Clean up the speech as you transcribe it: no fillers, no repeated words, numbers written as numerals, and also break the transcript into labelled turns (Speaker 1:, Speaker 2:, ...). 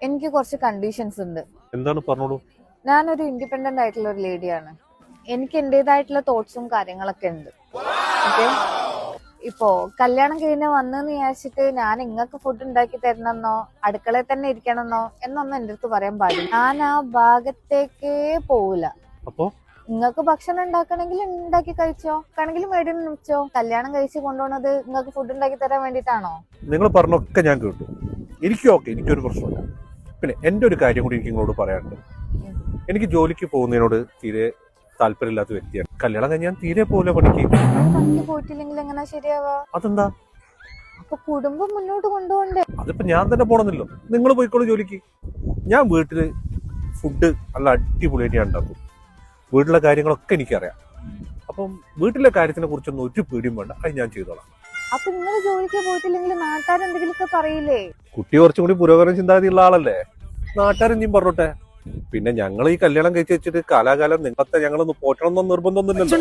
Speaker 1: എനിക്ക് കുറച്ച് കണ്ടീഷൻസ് ഉണ്ട്.
Speaker 2: എന്താണ് പറഞ്ഞോളൂ.
Speaker 1: ഞാനൊരു ഇൻഡിപെൻഡന്റ് ആയിട്ടുള്ള ഒരു ലേഡിയാണ്. എനിക്ക് എന്റേതായിട്ടുള്ള തോട്ട്സും കാര്യങ്ങളൊക്കെ ഉണ്ട്. ഓക്കെ, ഇപ്പോ കല്യാണം കഴിഞ്ഞ വന്നെന്ന് വിചാരിച്ചിട്ട് ഞാൻ ഇങ്ങക്ക് ഫുഡ് ഉണ്ടാക്കി തരണമെന്നോ അടുക്കളയിൽ തന്നെ ഇരിക്കണമെന്നോ എന്നൊന്നും എന്റെ അടുത്ത് പറയാൻ പാടില്ല. ഞാൻ ആ ഭാഗത്തേക്കേ പോവില്ല.
Speaker 2: അപ്പോ
Speaker 1: നിങ്ങൾക്ക് ഭക്ഷണം ഉണ്ടാക്കണമെങ്കിൽ ഉണ്ടാക്കി കഴിച്ചോ, ആണെങ്കിൽ മേടിയിൽ നിച്ചോ. കല്യാണം കഴിച്ച് കൊണ്ടുപോകുന്നത് നിങ്ങൾക്ക് ഫുഡ് ഉണ്ടാക്കി തരാൻ വേണ്ടിട്ടാണോ?
Speaker 2: നിങ്ങൾ പറഞ്ഞൊക്കെ ഞാൻ കേട്ടു. എനിക്കൊരു പ്രശ്നമില്ല. പിന്നെ എന്റെ ഒരു കാര്യം കൂടി എനിക്ക് നിങ്ങളോട് പറയാനുണ്ട്. എനിക്ക് ജോലിക്ക് പോകുന്നതിനോട് തീരെ താല്പര്യമില്ലാത്ത വ്യക്തിയാണ്. കല്യാണം കഴിഞ്ഞ് ഞാൻ തീരെ പോകില്ല പണിക്ക്.
Speaker 1: പണിക്ക് പോയിട്ടില്ലെങ്കിൽ എങ്ങനെ ശരിയാവാ?
Speaker 2: അതെന്താ?
Speaker 1: അപ്പൊ കുടുംബം മുന്നോട്ട് കൊണ്ടുപോകണ്ടേ?
Speaker 2: അതിപ്പോ ഞാൻ തന്നെ പോണമെന്നില്ലോ. നിങ്ങൾ പോയിക്കോളൂ ജോലിക്ക്. ഞാൻ വീട്ടില് ഫുഡ് നല്ല അടിപൊളിയായിട്ട് ഞാൻ ഉണ്ടാക്കും. വീട്ടിലെ കാര്യങ്ങളൊക്കെ എനിക്കറിയാം. അപ്പം വീട്ടിലെ കാര്യത്തിനെ കുറിച്ചൊന്നും ഒരു പേടിയും വേണ്ട, അത് ഞാൻ ചെയ്തോളാം.
Speaker 1: അപ്പൊ നിങ്ങൾ ജോലിക്ക് പോയിട്ടില്ലെങ്കിൽ നാട്ടുകാരെന്തെങ്കിലുമൊക്കെ പറയില്ലേ?
Speaker 2: കുട്ടി കുറച്ചും കൂടി പുരോഗമന ചിന്താഗതിയുള്ള ആളല്ലേ, നാട്ടുകാരെന്തും പറഞ്ഞോട്ടെ. പിന്നെ ഞങ്ങൾ ഈ കല്യാണം കഴിച്ച് വെച്ചിട്ട് കാലാകാലം നിങ്ങളത്തെ ഞങ്ങളൊന്ന് പോറ്റണം എന്നൊന്നും നിർബന്ധമൊന്നുമില്ലല്ലോ.